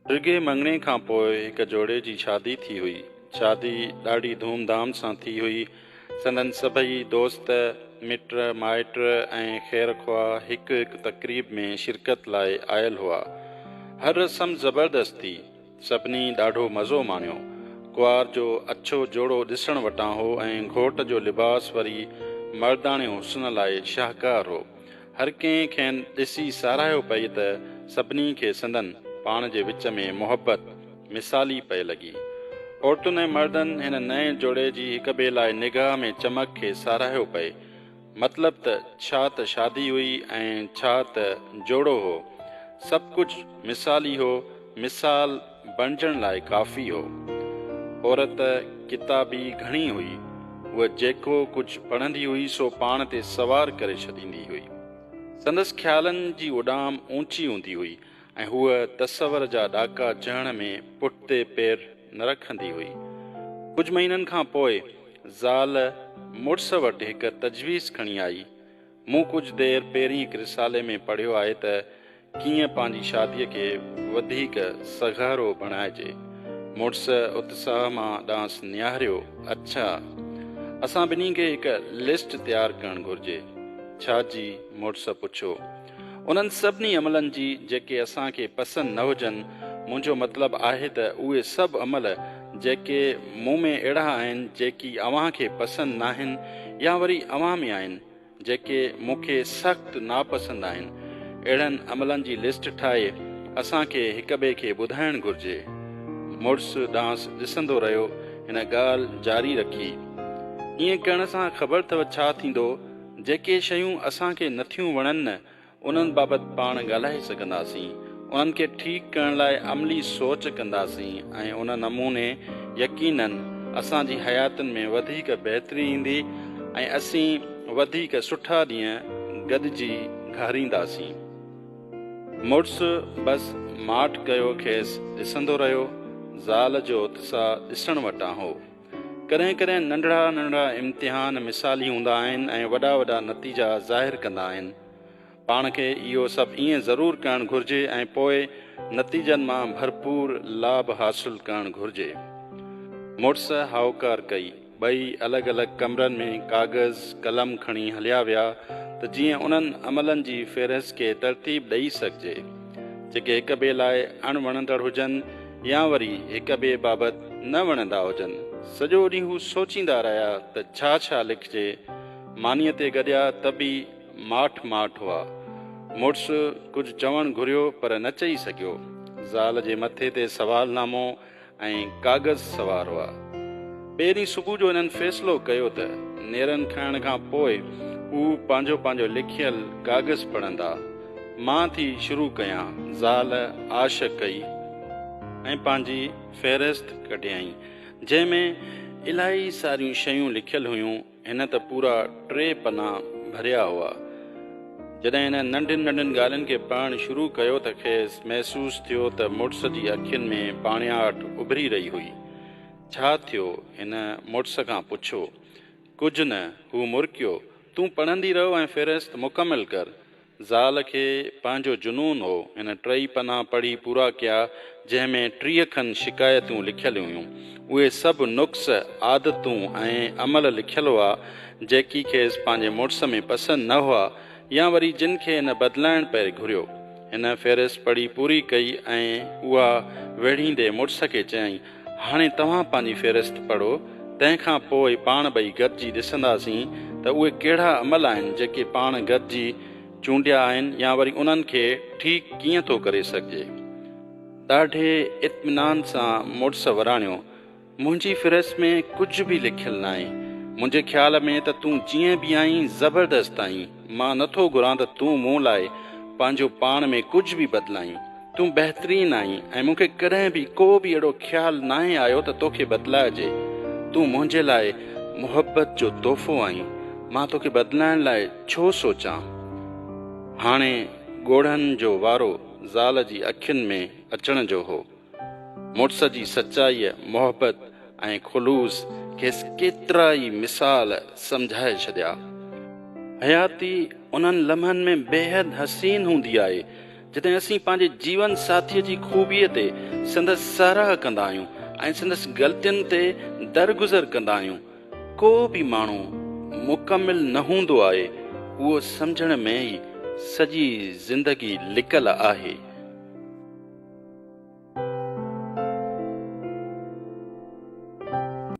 डिघे मङणे खां पोइ हिक जोड़े जी शादी थी हुई। शादी ॾाढी धूमधाम सां थी हुई। संदन सभई दोस्त मिट माइट ऐं ख़ैर ख़्वाह हिकु हिकु तक़रीब में शिरकत लाइ आयल हुआ। हर रस्म ज़बरदस्त थी। सभिनी ॾाढो मज़ो माणियो। कुंवार जो अछो जोड़ो ॾिसण वटां हो ऐं घोट जो लिबास वरी मर्दाणे हुस्न लाइ शाहकार हो। हर कंहिं खेनि ॾिसी साराहियो पई त सभिनी खे संदन पाण जे विच में मुहबत मिसाली पए लॻी। औरतुनि ऐं मर्दनि हिन नए जोड़े जी हिक ॿिए लाइ निगाह में चमक खे साराहियो पए। मतिलब त छा त शादी हुई ऐं छा त जोड़ो हो। सभु कुझु मिसाली हो, मिसाल बणजण लाइ काफ़ी हो। औरत किताबी घणी हुई। उहा जेको कुझु पढ़ंदी हुई सो पाण ते सवार करे छॾींदी हुई। संदसि ख़्यालनि जी उॾाम ऊंची हूंदी हुई ऐं हूअ तसवर जा ॾाका चढ़ण में पुठिते पेर न रखंदी हुई। कुझु महीननि खां पोइ ज़ाल मुड़ुस वटि हिकु तजवीज़ खणी आई। मूं कुझु देरि पहिरीं हिकु रिसाले में पढ़ियो आहे त कीअं पंहिंजी शादीअ खे वधीक सघारो बणाइजे। मुड़ुस उत्साह मां ॾांसि निहारियो। अच्छा, असां ॿिन्ही खे हिकु लिस्ट तयारु करणु घुरिजे। छा जी? मुड़ुस पुछियो। उन्हनि सभिनी अमलनि जी जेके असांखे पसंदि न हुजनि। मुंहिंजो मतिलबु आहे त उहे सभु अमल जेके मूं में अहिड़ा आहिनि जेकी अव्हां खे पसंदि न आहिनि या वरी अव्हां में आहिनि जेके मूंखे सख़्तु नापसंदि आहिनि। अहिड़नि अमलनि जी लिस्ट ठाहे असांखे हिक ॿिए खे ॿुधाइणु घुरिजे। मुड़ुस ॾांसि ॾिसंदो रहियो। हिन ॻाल्हि जारी रखी। ईअं करण सां ख़बर अथव छा थींदो? जेके शयूं असांखे नथियूं वणनि न उन्हनि बाबति पाण ॻाल्हाए सघंदासीं। उन्हनि खे ठीकु करण लाइ अमली सोच कंदासीं ऐं उन नमूने यकीनन असांजी हयातुनि में वधीक बहितरी ईंदी ऐं असीं वधीक सुठा ॾींहं गॾिजी घारींदासीं। मुड़ुस बसि माठ कयो खेसि ॾिसंदो रहियो। ज़ाल जो उत्साह ॾिसण वटां हो। कॾहिं कॾहिं नंढड़ा नंढड़ा इम्तिहान मिसाली हूंदा आहिनि ऐं वॾा वॾा नतीजा ज़ाहिर कंदा आहिनि। पाण खे इहो सभु ईअं ज़रूरु करणु घुरिजे ऐं पोइ नतीजनि मां भरपूर लाभ हासिलु करणु घुरिजे। मुड़ुस हाउकार कई। ॿई अलॻि अलॻि कमरनि में काग़ज़ कलम खणी हलिया विया त जीअं उन्हनि अमलनि जी फ़हिरिस्त खे तरतीब ॾेई सघिजे जेके हिक ॿिए लाइ अणवणंदड़ हुजनि या वरी हिक ॿिए बाबति न वणंदा हुजनि। सॼो ॾींहुं हू सोचींदा रहिया त छा छा लिखिजे। मानीअ ते गॾिया त बि माठ माठ हुआ। मुड़ुस कुझु चवणु घुरियो पर न चई सघियो। ज़ाल जे मथे ते सवालनामो ऐं काग़ज़ सवार हुआ। पहिरीं सुबुह जो हिननि फ़ैसिलो कयो त नेरनि खाइण खां पोइ हू पंहिंजो पंहिंजो लिखियल काग़ज़ पढ़ंदा। मां थी शुरू कयां। ज़ाल आश कई ऐं पंहिंजी फ़हिरिस्त कढियईं जंहिंमें इलाही सारियूं शयूं लिखियल हुयूं। हिन त पूरा 3 पना भरिया हुआ। जॾहिं हिन नंढियुनि नंढियुनि ॻाल्हियुनि खे पढ़णु शुरू कयो त खेसि महसूसु थियो त मुड़ुस जी अखियुनि में पाणियाट उभरी रही हुई। छा थियो? हिन मुड़ुस खां पुछियो। कुझु न, हू मुरकियो। तूं पढ़ंदी रहो ऐं फ़हिरिस्त मुकमिल कर। ज़ाल खे पंहिंजो जुनून हो। हिन 3 पना पढ़ी पूरा कया जंहिंमें 30 खनि शिकायतूं लिखियल हुयूं। उहे सभु नुक्स आदतूं ऐं अमल लिखियल हुआ जेकी खेसि पंहिंजे मुड़ुस में पसंदि न हुआ या वरी जिन खे हिन बदिलाइण पए घुरियो। हिन फ़हिरिस्त पढ़ी पूरी कई ऐं उहा वेढ़ींदे मुड़ुस खे चयईं, हाणे तव्हां पंहिंजी फ़हिरिस्त पढ़ो। तंहिंखां पोइ पाण ॿई गॾिजी ॾिसंदासीं त उहे कहिड़ा अमल आहिनि जेके पाण गॾिजी चूंडिया आहिनि या वरी उन्हनि खे ठीकु कीअं थो करे सघिजे। ॾाढे इत्मीनान सां मुड़ुस वराणियो। मुंहिंजी फ़हिरिस्त में कुझु बि लिखियलु न आहे। मुंहिंजे ख़्याल में त तूं जीअं बि आहीं ज़बरदस्त आहीं। मां नथो घुरां त तूं मूं लाइ पंहिंजो पाण में कुझु बि बदिलाहीं। तूं बहितरीनु आहीं ऐं मूंखे कॾहिं बि को बि अहिड़ो ख़्यालु न आहे आयो त तोखे बदिलाइजे। तूं मुंहिंजे लाइ मुहबत जो तोहफ़ो आहीं। मां तोखे बदिलाइण लाइ छो सोचां। हाणे ॻोढ़नि जो वारो ज़ाल जी अखियुनि में अचण जो हो। मुड़ुस जी सचाईअ, मुहबत ऐं ख़ुलूस खेसि केतिरा ई मिसाल सम्झाए छॾिया। हयाती उन्हनि लम्हनि में बेहद हसीन हूंदी आहे जॾहिं असीं पंहिंजे जीवन साथीअ जी ख़ूबीअ ते संदसि साराह कंदा आहियूं ऐं संदसि ग़लतियुनि ते दरगुज़र कंदा आहियूं, को बि माण्हू मुकमिल न हूंदो आहे। उहो सम्झण में ई सॼी ज़िंदगी लिकल आहे।